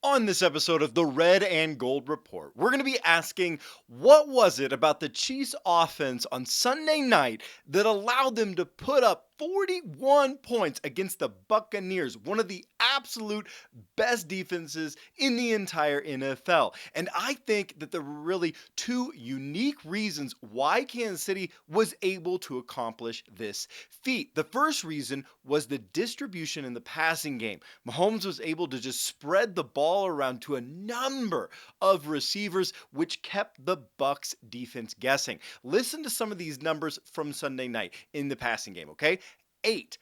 On this episode of the Red and Gold Report, we're going to be asking what was it about the Chiefs offense on Sunday night that allowed them to put up 41 points against the Buccaneers, one of the absolute best defenses in the entire NFL. And I think that there were really two unique reasons why Kansas City was able to accomplish this feat. The first reason was the distribution in the passing game. Mahomes was able to just spread the ball around to a number of receivers, which kept the Bucs defense guessing. Listen to some of these numbers from Sunday night in the passing game, okay? Eight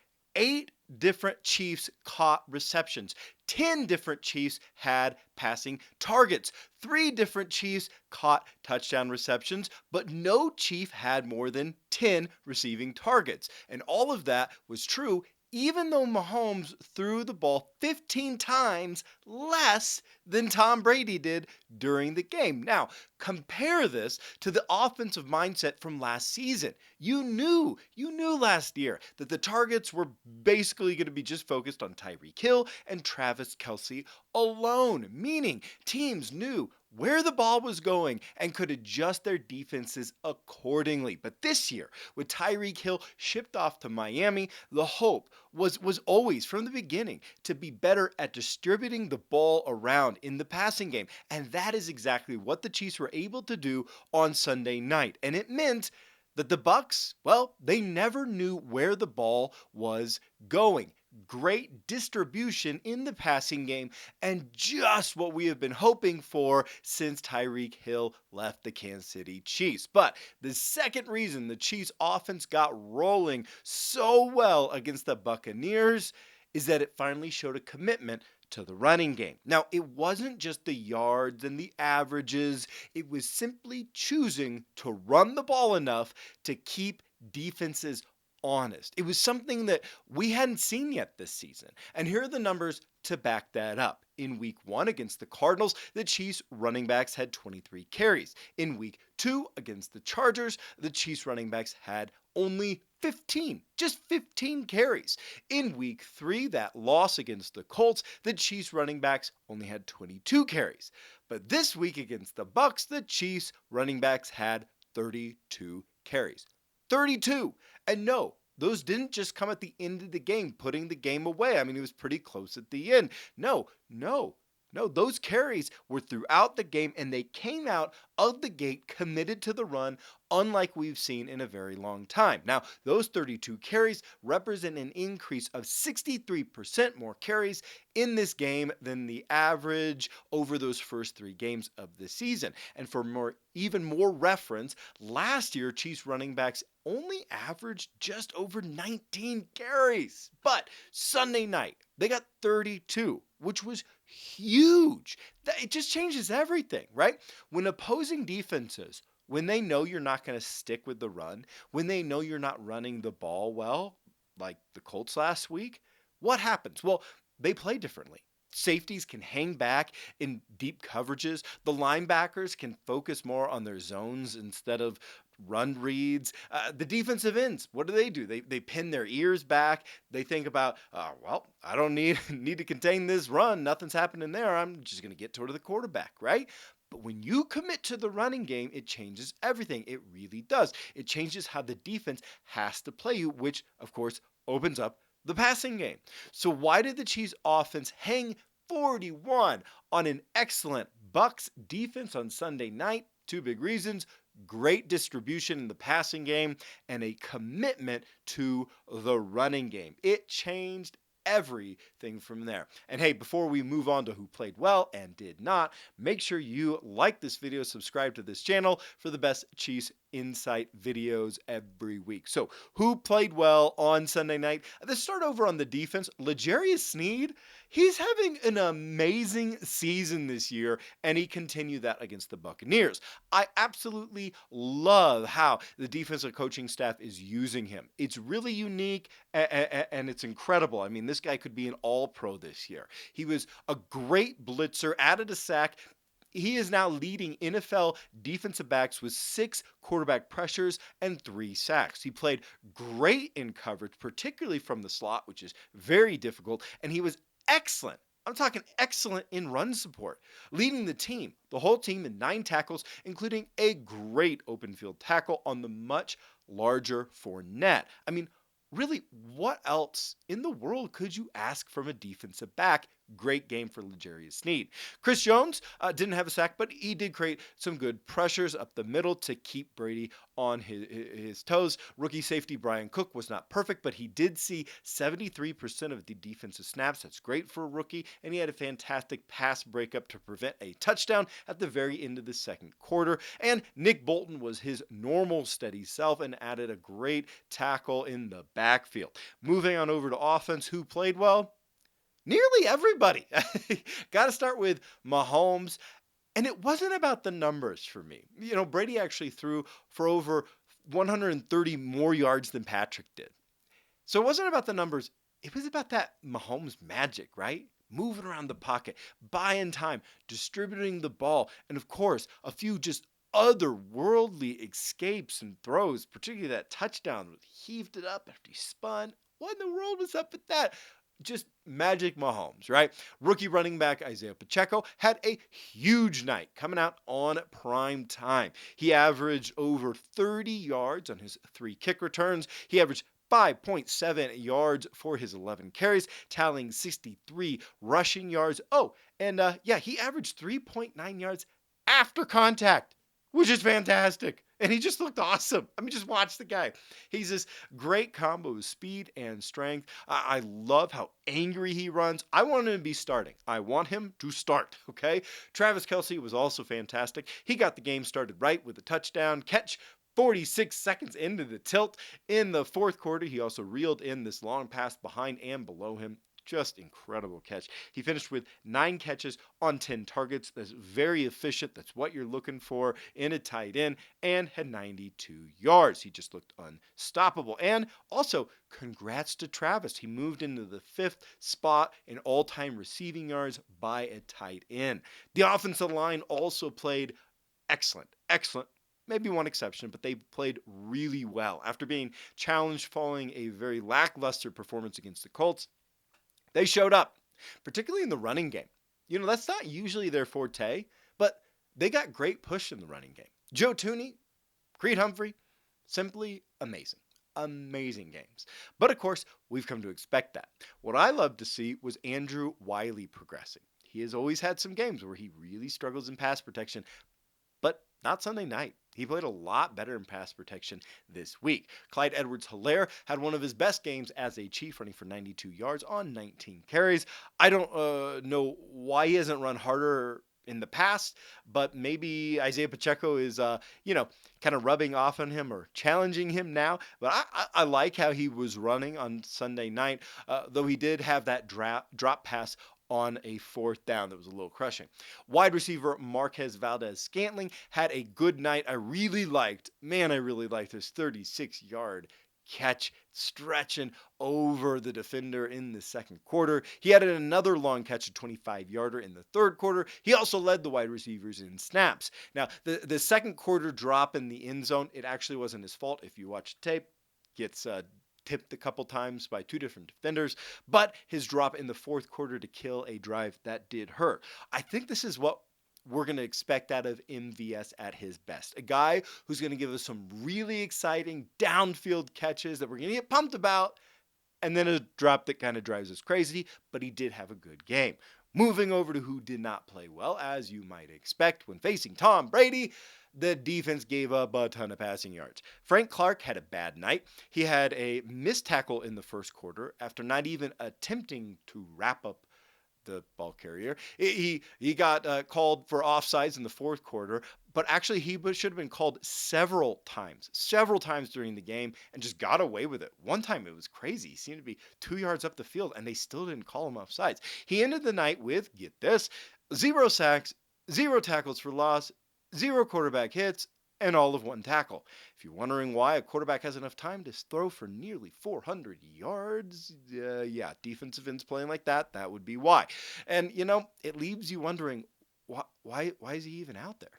different Chiefs caught receptions. 10 different Chiefs had passing targets. 3 different Chiefs caught touchdown receptions, but no Chief had more than 10 receiving targets. And all of that was true even though Mahomes threw the ball 15 times less than Tom Brady did during the game. Now, compare this to the offensive mindset from last season. You knew last year that the targets were basically going to be just focused on Tyreek Hill and Travis Kelce alone, meaning teams knew where the ball was going and could adjust their defenses accordingly. But this year, with Tyreek Hill shipped off to Miami, the hope was always from the beginning to be better at distributing the ball around in the passing game. And that is exactly what the Chiefs were able to do on Sunday night. And it meant that the Bucs, well, they never knew where the ball was going. Great distribution in the passing game, and just what we have been hoping for since Tyreek Hill left the Kansas City Chiefs. But the second reason the Chiefs offense got rolling so well against the Buccaneers is that it finally showed a commitment to the running game. Now, it wasn't just the yards and the averages, it was simply choosing to run the ball enough to keep defenses honest. It was something that we hadn't seen yet this season. And here are the numbers to back that up. In week 1 against the Cardinals, the Chiefs running backs had 23 carries. In week 2 against the Chargers, the Chiefs running backs had only 15, just 15 carries. In week 3, that loss against the Colts, the Chiefs running backs only had 22 carries. But this week against the Bucs, the Chiefs running backs had 32 carries. 32. And no, those didn't just come at the end of the game, putting the game away. I mean, it was pretty close at the end. No, those carries were throughout the game, and they came out of the gate committed to the run, unlike we've seen in a very long time. Now, those 32 carries represent an increase of 63% more carries in this game than the average over those first 3 games of the season. And for even more reference, last year, Chiefs running backs only averaged just over 19 carries. But Sunday night, they got 32, which was huge. It just changes everything, right? When opposing defenses, when they know you're not going to stick with the run, when they know you're not running the ball well, like the Colts last week, what happens? Well, they play differently. Safeties can hang back in deep coverages. The linebackers can focus more on their zones instead of run reads. The defensive ends, what do? They pin their ears back. They think about, well, I don't need to contain this run. Nothing's happening there. I'm just going to get toward the quarterback, right? But when you commit to the running game, it changes everything. It really does. It changes how the defense has to play you, which, of course, opens up the passing game. So why did the Chiefs offense hang 41 on an excellent Bucs defense on Sunday night? 2 big reasons: great distribution in the passing game and a commitment to the running game. It changed everything from there. And hey, before we move on to who played well and did not, make sure you like this video, subscribe to this channel for the best Chiefs insight videos every week. So who played well on Sunday night? Let's start over on the defense. L'Jarius Sneed, he's having an amazing season this year, and he continued that against the Buccaneers. I absolutely love how the defensive coaching staff is using him. It's really unique and it's incredible. I mean, this guy could be an all-pro this year. He was a great blitzer, added a sack. He is now leading NFL defensive backs with 6 quarterback pressures and 3 sacks. He played great in coverage, particularly from the slot, which is very difficult, and he was excellent I'm talking excellent in run support, leading the whole team in 9 tackles, including a great open field tackle on the much larger Fournette. I mean, really, what else in the world could you ask from a defensive back? Great game for L'Jarius Sneed. Chris Jones didn't have a sack, but he did create some good pressures up the middle to keep Brady on his toes. Rookie safety Brian Cook was not perfect, but he did see 73% of the defensive snaps. That's great for a rookie, and he had a fantastic pass breakup to prevent a touchdown at the very end of the second quarter. And Nick Bolton was his normal steady self and added a great tackle in the backfield. Moving on over to offense, who played well? Nearly everybody. Got to start with Mahomes. And it wasn't about the numbers for me. Brady actually threw for over 130 more yards than Patrick did. So it wasn't about the numbers. It was about that Mahomes magic, right? Moving around the pocket, buying time, distributing the ball, and of course, a few just otherworldly escapes and throws, particularly that touchdown. Heaved it up after he spun. What in the world was up with that? Just magic Mahomes, right? Rookie running back Isaiah Pacheco had a huge night coming out on prime time. He averaged over 30 yards on his 3 kick returns. He averaged 5.7 yards for his 11 carries, tallying 63 rushing yards. Oh, and he averaged 3.9 yards after contact, which is fantastic. And he just looked awesome. I mean, just watch the guy. He's this great combo of speed and strength. I love how angry he runs. I want him to be starting. I want him to start, okay? Travis Kelce was also fantastic. He got the game started right with a touchdown catch 46 seconds into the tilt. In the fourth quarter, he also reeled in this long pass behind and below him. Just incredible catch. He finished with 9 catches on 10 targets. That's very efficient. That's what you're looking for in a tight end, and had 92 yards. He just looked unstoppable. And also, congrats to Travis. He moved into the 5th spot in all-time receiving yards by a tight end. The offensive line also played excellent. Maybe one exception, but they played really well. After being challenged following a very lackluster performance against the Colts, they showed up, particularly in the running game. That's not usually their forte, but they got great push in the running game. Joe Tooney, Creed Humphrey, simply amazing. Amazing games. But of course, we've come to expect that. What I love to see was Andrew Wiley progressing. He has always had some games where he really struggles in pass protection, but not Sunday night. He played a lot better in pass protection this week. Clyde Edwards-Helaire had one of his best games as a Chief, running for 92 yards on 19 carries. I don't know why he hasn't run harder in the past, but maybe Isaiah Pacheco is, kind of rubbing off on him or challenging him now. But I like how he was running on Sunday night, though he did have that drop pass on a 4th down that was a little crushing. Wide receiver Marquez Valdez-Scantling had a good night. I really liked his 36-yard catch, stretching over the defender in the second quarter. He added another long catch, a 25-yarder in the third quarter. He also led the wide receivers in snaps. Now, the second quarter drop in the end zone, it actually wasn't his fault. If you watch the tape, gets tipped a couple times by 2 different defenders, but his drop in the fourth quarter to kill a drive, that did hurt. I think this is what we're going to expect out of MVS at his best. A guy who's going to give us some really exciting downfield catches that we're going to get pumped about, and then a drop that kind of drives us crazy, but he did have a good game. Moving over to who did not play well, as you might expect when facing Tom Brady, the defense gave up a ton of passing yards. Frank Clark had a bad night. He had a missed tackle in the first quarter after not even attempting to wrap up the ball carrier. He got called for offsides in the fourth quarter, but actually he should have been called several times during the game, and just got away with it. One time it was crazy. He seemed to be 2 yards up the field, and they still didn't call him offsides. He ended the night with, get this, 0 sacks, 0 tackles for loss, 0 quarterback hits, and all of 1 tackle. If you're wondering why a quarterback has enough time to throw for nearly 400 yards, defensive ends playing like that would be why. And, it leaves you wondering, why is he even out there?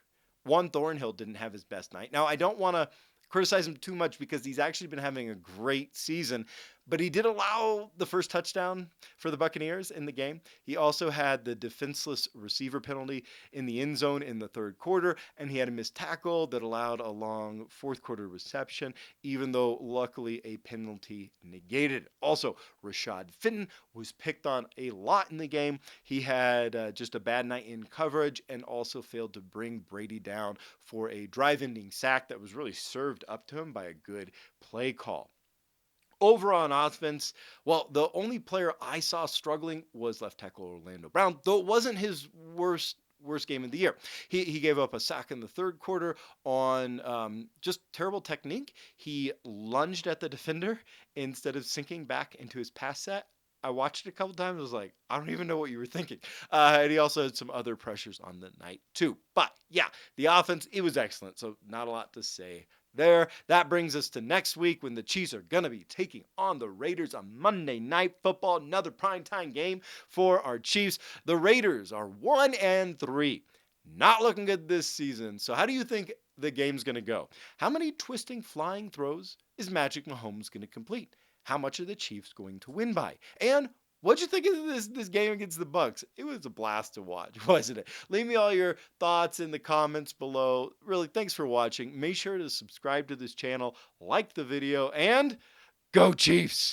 Juan Thornhill didn't have his best night. Now, I don't want to criticize him too much because he's actually been having a great season, but he did allow the first touchdown for the Buccaneers in the game. He also had the defenseless receiver penalty in the end zone in the third quarter, and he had a missed tackle that allowed a long fourth quarter reception, even though luckily a penalty negated it. Also, Rashad Fenton was picked on a lot in the game. He had just a bad night in coverage and also failed to bring Brady down for a drive ending sack that was really served up to him by a good play call. Over on offense, well, the only player I saw struggling was left tackle Orlando Brown, though it wasn't his worst game of the year. He gave up a sack in the third quarter on just terrible technique. He lunged at the defender instead of sinking back into his pass set. I watched it a couple times. I was like, I don't even know what you were thinking. And he also had some other pressures on the night too. But yeah, the offense, it was excellent. So not a lot to say there. That brings us to next week when the Chiefs are going to be taking on the Raiders on Monday Night Football. Another primetime game for our Chiefs. The Raiders are 1-3. Not looking good this season. So how do you think the game's going to go? How many twisting flying throws is Magic Mahomes going to complete? How much are the Chiefs going to win by? And what'd you think of this game against the Bucs? It was a blast to watch, wasn't it? Leave me all your thoughts in the comments below. Really, thanks for watching. Make sure to subscribe to this channel, like the video, and go Chiefs!